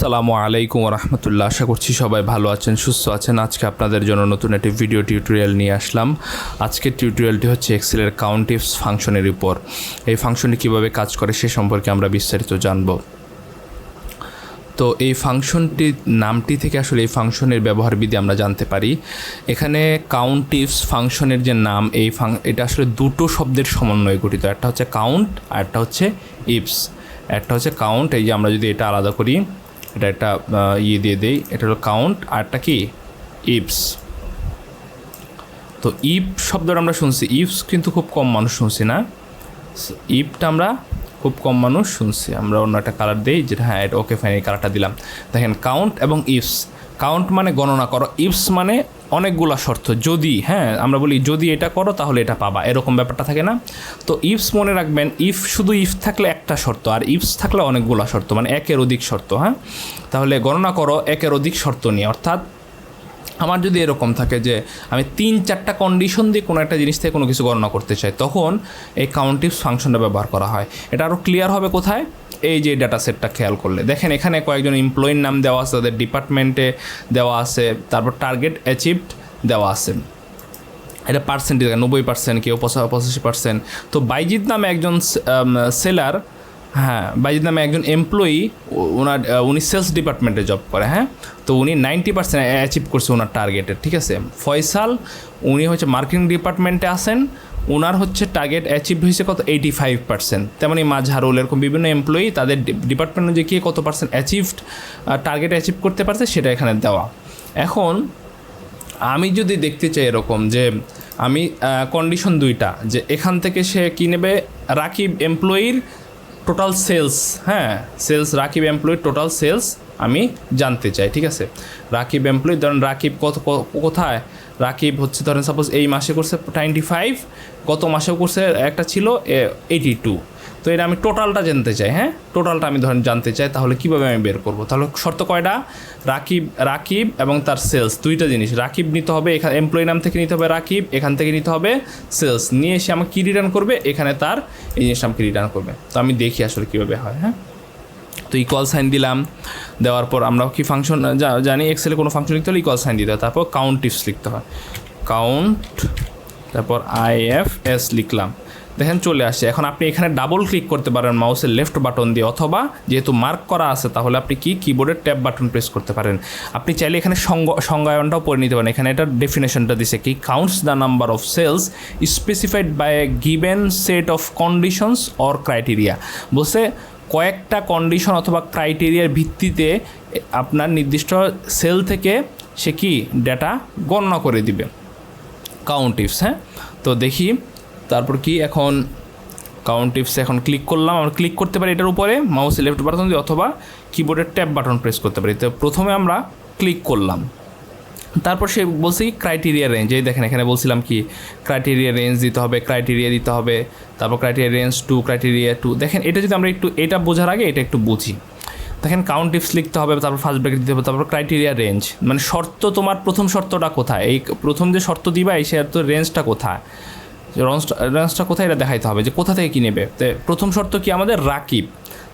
আসসালামু আলাইকুম রহমতুল্লাহ। আশা করছি সবাই ভালো আছেন, সুস্থ আছেন। আজকে আপনাদের জন্য নতুন একটি ভিডিও টিউটোরিয়াল নিয়ে আসলাম। আজকের টিউটোরিয়ালটি হচ্ছে এক্সেলের কাউন্টিফস ফাংশনের উপর। এই ফাংশনটি কীভাবে কাজ করে সে সম্পর্কে আমরা বিস্তারিত জানব। তো এই ফাংশনটির নামটি থেকে আসলে এই ফাংশনের ব্যবহার বিধি আমরা জানতে পারি। এখানে কাউন্টিফস ফাংশনের যে নাম, এটা আসলে দুটো শব্দের সমন্বয়ে গঠিত। একটা হচ্ছে কাউন্ট আর একটা হচ্ছে ইফস। একটা হচ্ছে কাউন্ট, এই যে আমরা যদি এটা আলাদা করি, এটা একটা দিয়ে দেই, এটা হলো কাউন্ট, আর একটা কি ইফস। তো ইফ শব্দটা আমরা শুনছি, ইফস কিন্তু খুব কম মানুষ শুনছি না। ইফটা আমরা খুব কম মানুষ শুনছি। আমরা অন্য একটা কালার দিই, যেটা হ্যাঁ এটা ওকে ফাইন, এই কালারটা দিলাম। দেখেন কাউন্ট এবং ইফস। কাউন্ট মানে গণনা করো, ইফস মানে অনেকগুলা শর্ত। যদি আমরা বলি যদি এটা করো তাহলে এটা পাবা, এরকম ব্যাপারটা থাকে না। তো ইফস মনে রাখবেন, শুধু ইফ থাকলে একটা শর্ত, আর ইফস থাকলে অনেকগুলা শর্ত, মানে একের অধিক শর্ত। তাহলে গণনা করো একের অধিক শর্ত নিয়ে। অর্থাৎ আমার যদি এরকম থাকে যে আমি 3-4টা কন্ডিশন দিয়ে কোনো একটা জিনিস থেকে কোনো কিছু গণনা করতে চাই, তখন এই কাউন্টিফস ফাংশনটা ব্যবহার করা হয়। এটা আরও ক্লিয়ার হবে কোথায়, এই যে ডাটা সেটটা খেয়াল করলে দেখেন এখানে কয়েকজন এমপ্লয়ির নাম দেওয়া আছে, তাদের ডিপার্টমেন্টে দেওয়া আছে, তারপর টার্গেট অ্যাচিভড দেওয়া আছে। এটা পার্সেন্টেজ 90%, কেউ 85%। তো বাইজিৎ নামে একজন সেলার, বাইজিৎ নামে একজন এমপ্লয়ি, উনি সেলস ডিপার্টমেন্টে জব করে। তো উনি 90% অ্যাচিভ করছে ওনার টার্গেটের, ঠিক আছে। ফয়সাল উনি হচ্ছে মার্কেটিং ডিপার্টমেন্টে আসেন, ওনার হচ্ছে টার্গেট অ্যাচিভ হয়েছে কত 85%। তেমনি মাঝহারুল, এরকম বিভিন্ন এমপ্লয়ি তাদের ডিপার্টমেন্ট অনুযায়ী গিয়ে কত পার্সেন্ট অ্যাচিভড টার্গেট অ্যাচিভ করতে পারছে সেটা এখানে দেওয়া। এখন আমি যদি দেখতে চাই এরকম যে আমি কন্ডিশন দুইটা, যে এখান থেকে সে কী নেবে, রাকিব এমপ্লয়ির টোটাল সেলস, সেলস রাকিব এমপ্লয়ির টোটাল সেলস আমি জানতে চাই, ঠিক আছে। রাকিব এমপ্লয়ি, ধরেন রাকিব কোথায়, রাকিব হচ্ছে ধরেন সাপোজ এই মাসে করছে 95, গত মাসেও করছে একটা ছিল 82। তো এটা আমি টোটালটা জানতে চাই, টোটালটা আমি ধরেন জানতে চাই। তাহলে কীভাবে আমি বের করবো? তাহলে শর্ত কয়টা, রাকিব এবং তার সেলস, দুইটা জিনিস। রাকিব নিতে হবে, এখানে এমপ্লয়ি নাম থেকে নিতে হবে রাকিব, এখান থেকে নিতে হবে সেলস, নিয়ে এসে আমাকে কী রিটার্ন করবে, এখানে তার এই জিনিসটা আমাকে রিটার্ন করবে। তো আমি দেখি আসলে কীভাবে হয়। তো ইকুয়াল সাইন দিলাম, দেওয়ার পর আমরা কি ফাংশন জানি, এক্সেলে কোনো ফাংশন লিখতে হলে ইকুয়াল সাইন দিতে হয়। তারপর কাউন্টিফস লিখতে হয়, কাউন্ট, তারপর IFS লিখলাম। দেখেন চলে আসছে। এখন আপনি এখানে ডাবল ক্লিক করতে পারেন মাউসের লেফট বাটন দিয়ে, অথবা যেহেতু মার্ক করা আছে তাহলে আপনি কিবোর্ডের ট্যাব বাটন প্রেস করতে পারেন। আপনি চাইলে এখানে সংজ্ঞায়নটাও পড়ে নিতে পারেন। এখানে এটার ডেফিনেশনটা দিছে কি, counts the number of cells specified by a given set of conditions or criteria. বলছে কয়েকটা কন্ডিশন অথবা ক্রাইটেরিয়ার ভিত্তিতে আপনার নির্দিষ্ট সেল থেকে সে কি ডেটা গণনা করে দিবে, কাউন্টিফস। তো দেখি তারপর কি, এখন কাউন্টিফস এখন ক্লিক করলাম। আমরা ক্লিক করতে পারি এটার উপরে মাউসের লেফট বাটন দিয়ে, অথবা কিবোর্ডের ট্যাব বাটন প্রেস করতে পারি। তো প্রথমে আমরা ক্লিক করলাম, তারপর সে বলছে কি ক্রাইটেরিয়া রেঞ্জ। এই দেখেন এখানে বলছিলাম কি ক্রাইটেরিয়া রেঞ্জ দিতে হবে, ক্রাইটেরিয়া দিতে হবে, তারপর ক্রাইটেরিয়া রেঞ্জ 2, ক্রাইটেরিয়া 2। দেখেন এটা যদি আমরা একটু এটা বোঝার আগে এটা একটু বুঝি। দেখেন কাউন্টিফস লিখতে হবে, তারপর ফার্স্ট ব্র্যাকেট দিতে হবে, তারপর ক্রাইটেরিয়া রেঞ্জ, মানে শর্ত, তোমার প্রথম শর্তটা কোথায়, এই প্রথম যে শর্ত দিবা এই শর্ত রেঞ্জটা কোথায়, রেঞ্জটা কোথায় এটা দেখাইতে হবে, যে কোথা থেকে কী নেবে। তো প্রথম শর্ত কি আমাদের রাকিব,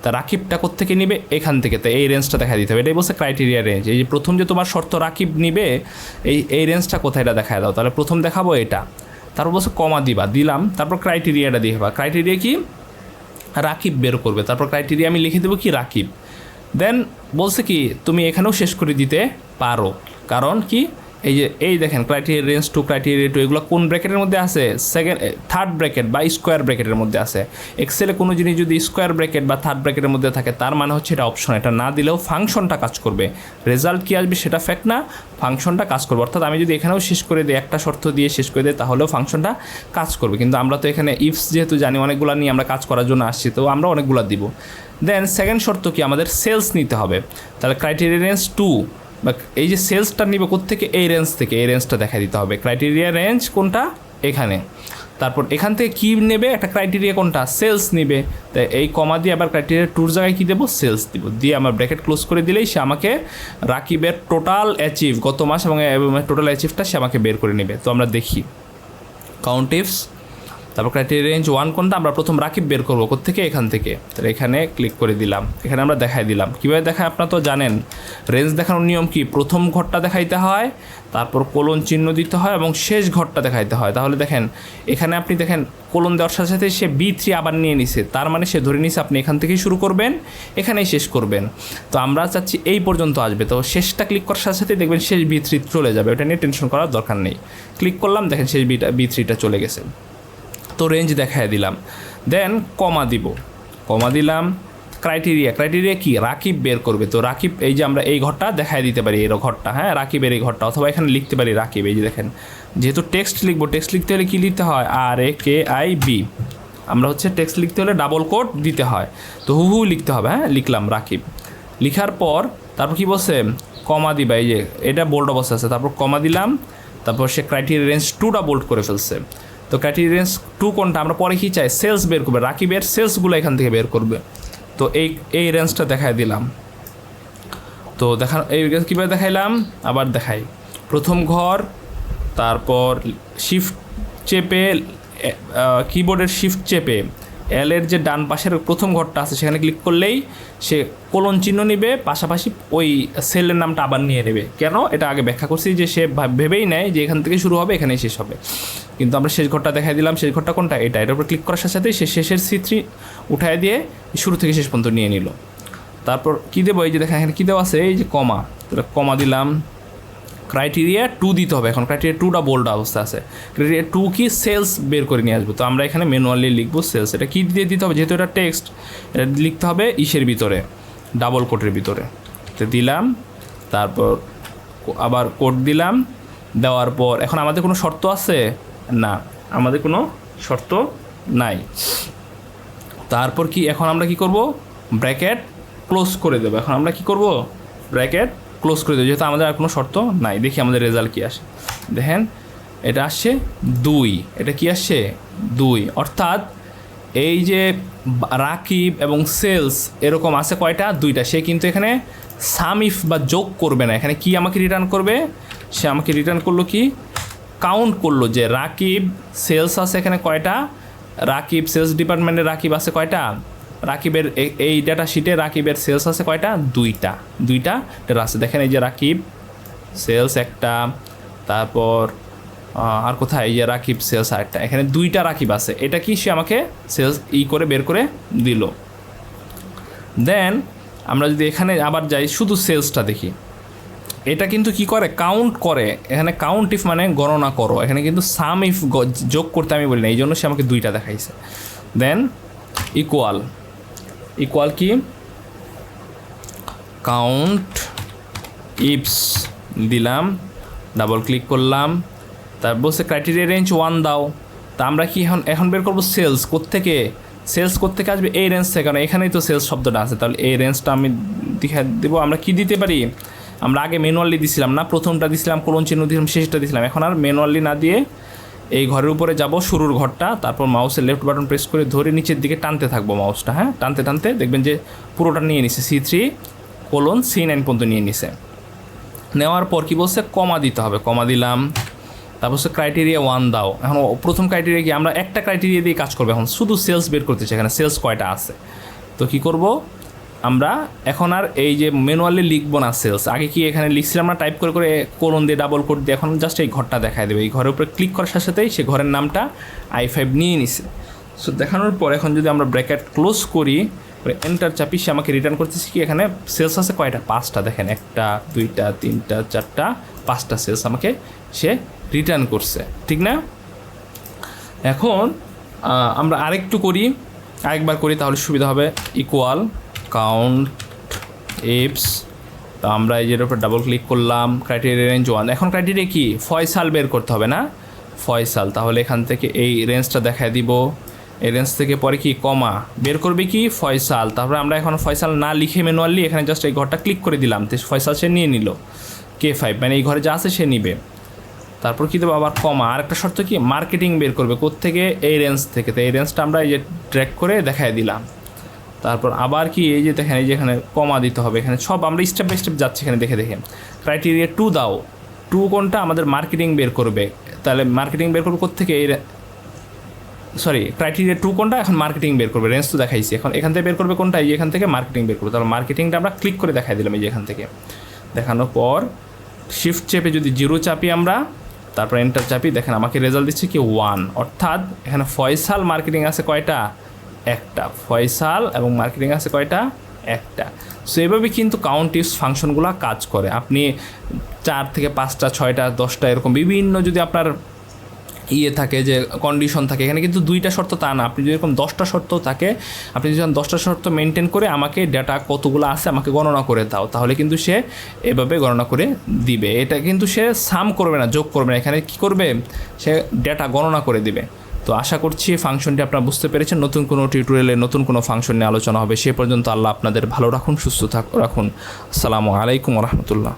তা রাকিবটা কোত্থেকে নিবে, এখান থেকে। তো এই রেঞ্জটা দেখা দিতে হবে, এটাই বলছে ক্রাইটেরিয়া রেঞ্জ। এই যে প্রথম যে তোমার শর্ত রাকিব নিবে, এই রেঞ্জটা কোথায় এটা দেখায় দাও। তাহলে প্রথম দেখাবো এটা, তারপর বলছে কমা দিলাম, তারপর ক্রাইটেরিয়াটা দিয়ে দেবা। ক্রাইটেরিয়া কি, রাকিব বের করবে, তারপর ক্রাইটেরিয়া আমি লিখে দেবো কি রাকিব। দেন বলছে কি তুমি এখানেও শেষ করে দিতে পারো, কারণ কি এই দেখেন ক্রাইটেরিয়া রেঞ্জ 2, ক্রাইটেরিয়া 2 এগুলো কোন ব্র্যাকেটের মধ্যে আছে, থার্ড ব্র্যাকেট বা স্কোয়ার ব্র্যাকেটের মধ্যে আছে। এক্সেলে কোনো জিনিস যদি স্কোয়ার ব্র্যাকেট বা থার্ড ব্র্যাকেটের মধ্যে থাকে তার মানে হচ্ছে এটা অপশন, এটা না দিলেও ফাংশনটা কাজ করবে। রেজাল্ট কী আসবে সেটা ফ্যাক্ট না, ফাংশনটা কাজ করবে। অর্থাৎ আমি যদি এখানেও শেষ করে দিই, একটা শর্ত দিয়ে শেষ করে দিই, তাহলেও ফাংশনটা কাজ করবে। কিন্তু আমরা তো এখানে ইফস যেহেতু জানি অনেকগুলো নিয়ে আমরা কাজ করার জন্য আসছি, তো আমরা অনেকগুলো দিব। দেন সেকেন্ড শর্ত কি, আমাদের সেলস নিতে হবে। তাহলে ক্রাইটেরিয়া রেঞ্জ 2, বা এই যে সেলসটা নিবে কোত্থেকে, এই রেঞ্জ থেকে, এই রেঞ্জটা দেখা দিতে হবে। ক্রাইটেরিয়া রেঞ্জ কোনটা, এখানে। তারপর এখান থেকে কী নেবে, একটা ক্রাইটেরিয়া কোনটা, সেলস নিবে। তাই এই কমা দিয়ে আবার ক্রাইটেরিয়া 2 জায়গায় কী দেবো, সেলস দিব, দিয়ে আমার ব্র্যাকেট ক্লোজ করে দিলেই সে আমাকে রাকিবের টোটাল অ্যাচিভ গত মাস এবং টোটাল অ্যাচিভটা সে আমাকে বের করে নেবে। তো আমরা দেখি কাউন্টিফস তারপর ক্রাইটেরিয়া রেঞ্জ 1 কোনটা, আমরা প্রথম রাকিব বের করবো কোত্থেকে, এখান থেকে। তাহলে এখানে ক্লিক করে দিলাম, এখানে আমরা দেখাই দিলাম। কীভাবে দেখায় আপনারা তো জানেন, রেঞ্জ দেখানোর নিয়ম কি, প্রথম ঘরটা দেখাইতে হয়, তারপর কোলন চিহ্ন দিতে হয় এবং শেষ ঘরটা দেখাইতে হয়। তাহলে দেখেন এখানে আপনি দেখেন কোলন দেওয়ার সাথে সাথে সে B3 আবার নিয়ে নিছে, তার মানে সে ধরে নিছে আপনি এখান থেকেই শুরু করবেন, এখানেই শেষ করবেন। তো আমরা চাচ্ছি এই পর্যন্ত আসবে, তো শেষটা ক্লিক করার সাথে সাথে দেখবেন শেষ B3 চলে যাবে, ওটা নিয়ে টেনশন করার দরকার নেই। ক্লিক করলাম, দেখেন শেষ B3টা চলে গেছে। তো রেঞ্জ দেখায় দিলাম, দেন কমা দিব, কমা দিলাম। ক্রাইটেরিয়া কি, রাকিব বের করবে। তো রাকিব এই যে আমরা এই ঘরটা দেখায় দিতে পারি, এই ঘরটা, হ্যাঁ রাকিবের এই ঘরটা, অথবা এখানে লিখতে পারি রাকিব। এই যে দেখেন, যেহেতু টেক্সট লিখবো, টেক্সট লিখতে হলে কী লিখতে হয়, RAKIB, আমরা হচ্ছে টেক্সট লিখতে হলে ডাবল কোট দিতে হয়, তো হু লিখতে হবে, হ্যাঁ লিখলাম রাকিব। লিখার পর তারপর কী বলছে, কমা দিবা, এই যে এটা বোল্ড অবস্থা আছে, তারপর কমা দিলাম। তারপর সে ক্রাইটেরিয়া রেঞ্জ 2টা বোল্ড করে ফেলছে। তো ক্রাইটেরিয়া রেঞ্জ 2 কোনটা, আমরা পরে কী চাই, সেলস বের করবে, রাকিবের সেলসগুলো এখান থেকে বের করবে। তো এই রেঞ্জটা দেখাই দিলাম। তো এই কীভাবে দেখাইলাম, আবার দেখাই। প্রথম ঘর, তারপর শিফট চেপে, কিবোর্ডের শিফট চেপে এলের যে ডান পাশের প্রথম ঘরটা আছে সেখানে ক্লিক করলেই সে কোলন চিহ্ন নেবে, পাশাপাশি ওই সেলের নামটা আবার নিয়ে নেবে। কেন, এটা আগে ব্যাখ্যা করছি যে সে ভেবেই নেয় যে এখান থেকে শুরু হবে, এখানেই শেষ হবে। কিন্তু আমরা শেষ ঘরটা দেখাই দিলাম, শেষ ঘরটা কোনটা, এটার উপর ক্লিক করার সাথে সাথেই সে শেষের C3 উঠায় দিয়ে শুরু থেকে শেষ পর্যন্ত নিয়ে নিল। তারপর কী দেবো, এই যে দেখেন এখানে কী দেওয়া আছে, এই যে কমা, কমা দিলাম। ক্রাইটেরিয়া 2 দিতে হবে, এখন ক্রাইটেরিয়া 2টা বোল্ড অবস্থা আছে। ক্রাইটেরিয়া 2 কি, সেলস বের করে নিয়ে আসবো। তো আমরা এখানে ম্যানুয়ালি লিখবো সেলস, এটা কী দিয়ে দিতে হবে, যেহেতু এটা টেক্সট, এটা লিখতে হবে ইসের ভিতরে, ডাবল কোটের ভিতরে। তো দিলাম, তারপর আবার কোড দিলাম। দেওয়ার পর এখন আমাদের কোনো শর্ত আছে না, আমাদের কোনো শর্ত নাই। তারপর কি, এখন আমরা কি করব, ব্র্যাকেট ক্লোজ করে দেবো। এখন আমরা কি করব, ব্র্যাকেট ক্লোজ করে দেবো, যেহেতু আমাদের আর কোনো শর্ত নাই। দেখি আমাদের রেজাল্ট কী আসে, দেখেন এটা আসছে 2, এটা কি আসছে 2, অর্থাৎ এই যে রাকিব এবং সেলস এরকম আছে কয়টা, 2টা। সে কিন্তু এখানে সাম ইফ বা যোগ করবে না, এখানে কি আমাকে রিটার্ন করবে, সে আমাকে রিটার্ন করলো কি, কাউন্ট করলো যে রাকিব সেলস আছে এখানে কয়টা, রাকিব সেলস ডিপার্টমেন্টের রাকিব আছে কয়টা, রাকিবের এই ডাটা শিটে রাকিবের সেলস আছে কয়টা, 2টা ডেটা আছে। দেখেন এই যে রাকিব সেলস একটা, তারপর আর কোথায়, এই যে রাকিব সেলস আরেকটা, এখানে 2টা রাকিব আছে। এটা কি, সে আমাকে সেলস করে বের করে দিল। দেন আমরা যদি এখানে আবার যাই, শুধু সেলসটা দেখি, এটা কিন্তু কি করে, কাউন্ট করে। এখানে কাউন্ট ইফ মানে গণনা করো, এখানে কিন্তু সাম ইফ যোগ করতে আমি বলি না, এই জন্য সে আমাকে 2টা দেখাইছে। দেন ইকুয়াল কি, কাউন্ট ইফস দিলাম, ডাবল ক্লিক করলাম। তারপর বলছে ক্রাইটেরিয়া রেঞ্জ 1 দাও। তা আমরা কি এখন বের করবো সেলস কোত্থেকে, আসবে এই রেঞ্জ থেকে, কারণ এখানেই তো সেলস শব্দটা আছে। তাহলে এই রেঞ্জটা আমি দেখা দেবো। আমরা কি দিতে পারি, আমরা আগে ম্যানুয়ালি দিছিলাম না, প্রথমটা দিছিলাম, কোলন চিহ্ন দিলাম, শেষটা দিছিলাম। এখন আর ম্যানুয়ালি না দিয়ে এই ঘরের উপরে যাব, শুরুর ঘরটা, তারপর মাউসের লেফট বাটন প্রেস করে ধরে নিচের দিকে টানতে থাকবো মাউসটা, হ্যাঁ টানতে দেখবেন যে পুরোটা নিয়ে নিছে, C3 কোলন C9 পর্যন্ত নিয়ে নিছে। নেওয়ার পর কি বলছে, কমা দিতে হবে, কমা দিলাম। তারপর হচ্ছে ক্রাইটেরিয়া 1 দাও। এখন প্রথম ক্রাইটেরিয়া কি, আমরা একটা ক্রাইটেরিয়া দিয়ে কাজ করবো, এখন শুধু সেলস বের করতেছি, এখানে সেলস কয়টা আছে। তো কি করব, আমরা এখন আর এই যে ম্যানুয়ালি লিখবো না সেলস, আগে কি এখানে লিখছিলাম না টাইপ করে কোলন দিয়ে ডাবল কোড দিয়ে, এখন জাস্ট এই ঘরটা দেখায় দেবে। এই ঘরের উপরে ক্লিক করার সাথে সাথেই সে ঘরের নামটা I5 নিয়ে নিছে। সো দেখানোর পর এখন যদি আমরা ব্র্যাকেট ক্লোজ করি, এন্টার চাপি, সে আমাকে রিটার্ন করতেছি কি, এখানে সেলস আছে কয়টা, 5টা। দেখেন 1টা 2টা 3টা 4টা 5টা সেলস আমাকে সে রিটার্ন করছে, ঠিক না। এখন আমরা আরেকবার করি তাহলে সুবিধা হবে। ইকুয়াল কাউন্ট ইফস, তো আমরা এই যেটার উপর ডাবল ক্লিক করলাম, ক্রাইটেরিয়া রেঞ্জ 1। এখন ক্রাইটেরিয়া কি, ফয়সাল বের করতে হবে না, ফয়সাল। তাহলে এখান থেকে এই রেঞ্জটা দেখায় দিব, এই রেঞ্জ থেকে পরে কি কমা বের করবে কি, ফয়সাল। তারপরে আমরা এখন ফয়সাল না লিখে ম্যানুয়ালি এখানে জাস্ট এই ঘরটা ক্লিক করে দিলাম, তো ফয়সাল সে নিয়ে নিল, K5 মানে এই ঘরে যা আছে সে নিবে। তারপর কী দেবো, আবার কমা। আর একটা শর্ত কি, মার্কেটিং বের করবে কোত্থেকে, এই রেঞ্জ থেকে। তো এই রেঞ্জটা আমরা এই যে ড্র্যাগ করে দেখায় দিলাম। তারপর আবার কি, এই যে দেখেন এই যে এখানে কমা দিতে হবে, এখানে সব আমরা স্টেপ বাই স্টেপ যাচ্ছি, এখানে দেখে ক্রাইটেরিয়া 2 দাও। 2 কোনটা, আমাদের মার্কেটিং বের করবে। তাহলে মার্কেটিং বের করবে কোত্থেকে, এই সরি ক্রাইটেরিয়া 2 কোনটা, এখন মার্কেটিং বের করবে, রেঞ্জ তো দেখাইছি, এখন এখান থেকে বের করবে কোনটা, এই এখান থেকে মার্কেটিং বের করবে। তাহলে মার্কেটিংটা আমরা ক্লিক করে দেখাই দিলাম, এই যে এখান থেকে দেখানোর পর শিফট চেপে যদি 0 চাপি আমরা, তারপর এন্টার চাপি, দেখেন আমাকে রেজাল্ট দিচ্ছে কি 1, অর্থাৎ এখানে ফয়সাল মার্কেটিং আছে কয়টা, একটা। ফয়সাল এবং মার্কেটিং আছে কয়টা, একটা। সো এভাবে কিন্তু কাউন্টিফস ফাংশনগুলো কাজ করে। আপনি 4 থেকে 5টা 6টা 10টা এরকম বিভিন্ন যদি আপনার থাকে যে কন্ডিশন থাকে, এখানে কিন্তু 2টা শর্ত তা না, আপনি যদি এরকম 10টা শর্ত থাকে, আপনি যদি 10টা শর্ত মেনটেন করে আমাকে ডেটা কতগুলো আছে আমাকে গণনা করে দাও, তাহলে কিন্তু সে এভাবে গণনা করে দিবে। এটা কিন্তু সে সাম করবে না, যোগ করবে না, এখানে কি করবে, সে ডেটা গণনা করে দিবে। তো আশা করছি ফাংশনটি আপনারা বুঝতে পেরেছেন। নতুন কোনো টিউটোরিয়ালে নতুন কোনো ফাংশন নিয়ে আলোচনা হবে। সে পর্যন্ত আল্লাহ আপনাদের ভালো রাখুন, সুস্থ রাখুন। আসসালামু আলাইকুম রহমতুল্লাহ।